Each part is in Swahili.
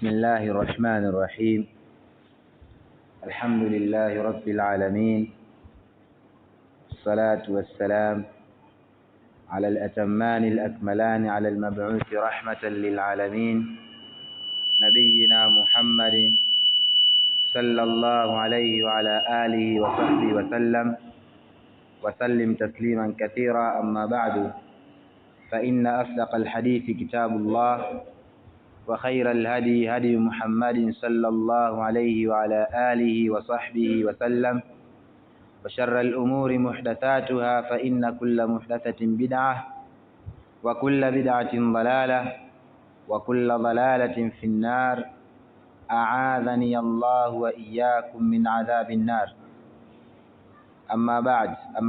بسم الله الرحمن الرحيم. الحمد لله رب العالمين، الصلاة والسلام على الأتمان الأكملان على المبعوث رحمة للعالمين نبينا محمد صلى الله عليه وعلى آله وصحبه وسلم تسليما كثيرا. أما بعد، فإن أصدق الحديث كتاب الله، وخير الهدي هدي محمد صلى الله عليه وعلى آله وصحبه وسلم، وشر الأمور محدثاتها، فإن كل محدثة بدعة، وكل بدعة ضلالة، وكل ضلالة في النار. أعاذني الله وإياكم من عذاب النار. أما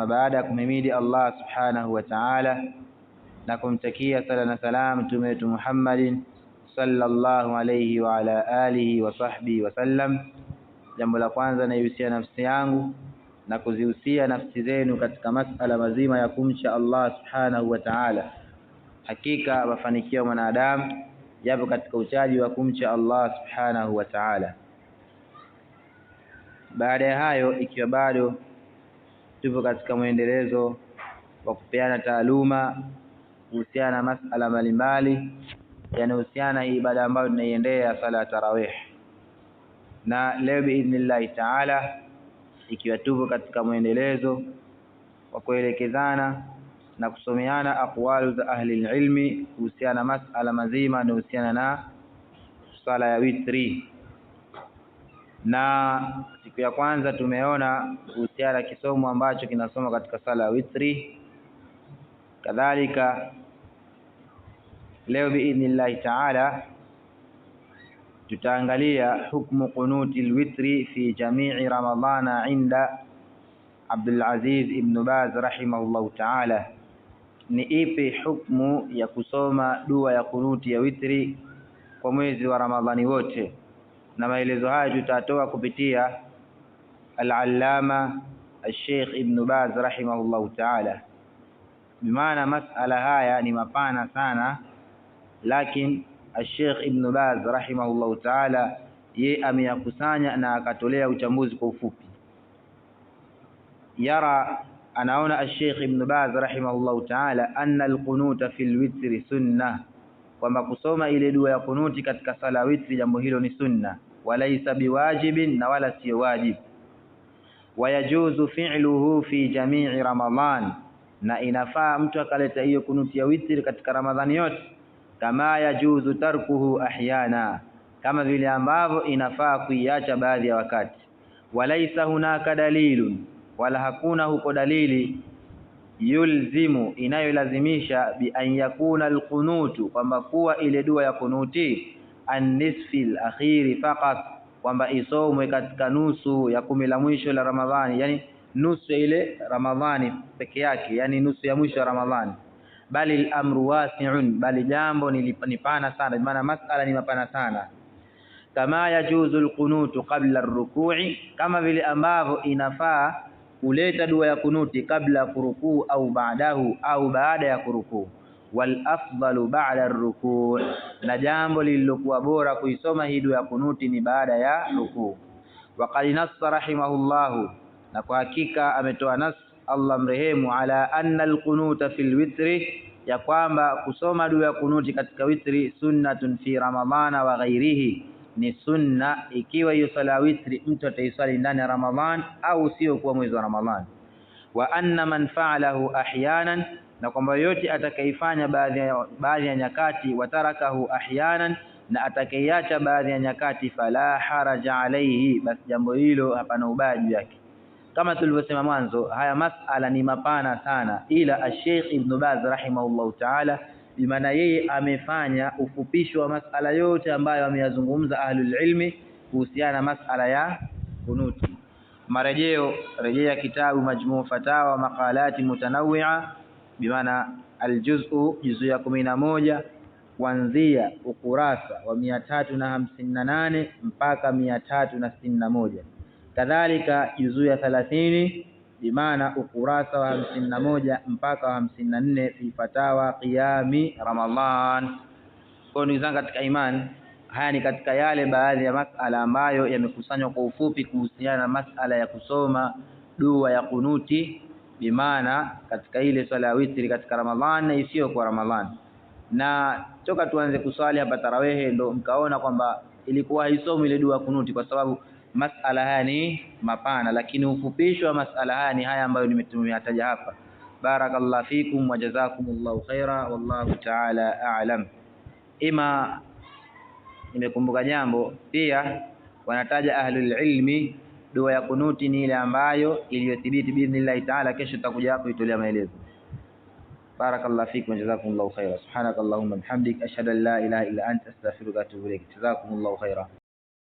بعد kumhimidi Allah subhanahu wa ta'ala na kumtakia sala na salam mtume wetu Muhammadin sallallahu alayhi wa ala alihi wa sahbihi wa sallam. Jambo la kwanza naihusia nafsi yangu na kuzihusia nafsi zenu katika masala mazima ya kumcha Allah subhanahu wa ta'ala. Hakika mafanikio mwanadamu yapo katika uchaji wa kumcha Allah subhanahu wa ta'ala. Baada ya hayo, ikiwa bado tupo katika muendelezo wa kupeana taaluma kuhusiana na masala mbalimbali yanayohusiana hii ibada ambayo tunaiendea sala ya tarawih, na leo biidhnillah ta'ala, ikiwa tupo katika muendelezo wa kuelekezana na kusomeana aqwalu za ahli ilmi kuhusiana na masala mazima yanayohusiana na sala ya witri. Na siku ya kwanza tumeona kuhusiana kisomo ambacho kinasoma katika sala ya witri. Kadhalika leo biidhnillah ta'ala tutaangalia hukmu qunuti alwitri fi jami'i ramadhana inda Abdul Aziz ibn Baz rahimahullah ta'ala. Ni ipi hukmu ya kusoma dua ya kunuti ya witri kwa mwezi wa Ramadhani wote? Na maelezo haya tutatoa kupitia al-Allama al-Sheikh Ibn Baz rahimahullah ta'ala. Bimaana masala haya ni mapana sana, lakini al-Sheikh Ibn Baz rahimahullah ta'ala yeye ameyakusanya na akatolea uchambuzi kwa ufupi. Anaona al-Sheikh Ibn Baz rahimahullah ta'ala anna al-qunuta fil witri sunnah, kwamba kusoma ile dua ya kunuti katika sala witri jambo hilo ni sunna, walaysa biwajibin, na wala sio wajib. Wayajuzu fi'luhu fi jami'i Ramadhan, na inafaa mtu akaleta hiyo kunuti ya witri katika Ramadhani yote. Kama yajuzu tarkuhu ahyana, kama vile ambavyo inafaa kuiacha baadhi ya wakati. Walaysa hunaka dalilun, wala hakuna huko dalili yulzimu, inayolazimisha bi an yakuna alqunutu, kwamba kuwa ile dua ya kunuti an-nisfil akhiri faqat, kwamba isomwe katika nusu ya 10 la mwisho la Ramadhani, yani nusu ile Ramadhani peke yake, yani nusu ya mwisho ya Ramadhani. Bali al-amru wasi'un, bali jambo ni pana sana, maana masala ni mapana sana. Kama yajuzu alqunutu qabla ar-ruku'i, kama vile ambavyo inafaa kuleta dua ya kunuti kabla kurukuu au baadahu, au baada ya kurukuu. Wal afdalu ba'da ar-rukuu, na jambo lililokuwa bora kuisoma hii dua ya kunuti ni baada ya rukuu. Wa qad nassa rahimahullahu, na kwa hakika ametoa nas Allah mrehemu, ala anna al-qunuta fil witri, ya kwamba kusoma dua ya kunuti katika witri sunnatun fi ramadhana wa ghairihi, ni sunna ikiwa hiyo sala witri mtu ataisali ndani ya Ramadhan au sio kwa mwezi wa Ramadhan. Wa anna man fa'alahu ahyanan, na kwamba yote atakaifanya baadhi ya nyakati, watarakahu ahyanan, na atakayeacha baadhi ya nyakati, fala haraja alayhi, basi jambo hilo hapana ubaya juu yake. Kama tulivyosema mwanzo, haya masala ni mapana sana, ila al-Sheikh Ibn Baz rahimahullah ta'ala bimaana yeye amefanya ufupisho wa masala yote ambayo ameyazungumza ahlul ilmi kuhusiana na masala ya kunuti. Marejeo, rejea kitabu Majmu' Fatawa Maqalati Mutanawwi'a, bimaana juzu ya 11 kuanzia ukurasa wa 358 mpaka 361. Kadhalika juzu ya 30 bimaana ukurasa wa 51 mpaka 54 fi fatawa qiyami Ramadhan. Kwa ndugu zangu katika imani, Haya ni katika yale baadhi ya masala ambayo yamekusanywa kwa ufupi kuhusiana na masala ya kusoma dua ya kunuti, bimaana katika ile swala ya witri katika Ramadhan na isiyo kwa Ramadhan. Na toka tuanze kuswali hapa tarawehe ndo mkaona kwamba ilikuwa haisomi ile dua kunuti kwa sababu masala haya ni mapana, lakini ufupisho wa masala haya ni haya ambayo nimeyataja hapa. Barakallahu fikum wa jazakumullahu khaira, wallahu ta'ala a'lam. Ima nimekumbuka jambo pia, wanataja ahlul ilmi dua ya kunuti ni ile ambayo iliyothibiti biidhnillah ta'ala. Kesho tutakuja hapo itolea maelezo. Barakallahu fikum wa jazakumullahu khaira. Subhanakallahumma bihamdik ashhadu an la ilaha illa anta astaghfiruka wa atubu ilaik. Jazakumullahu khaira.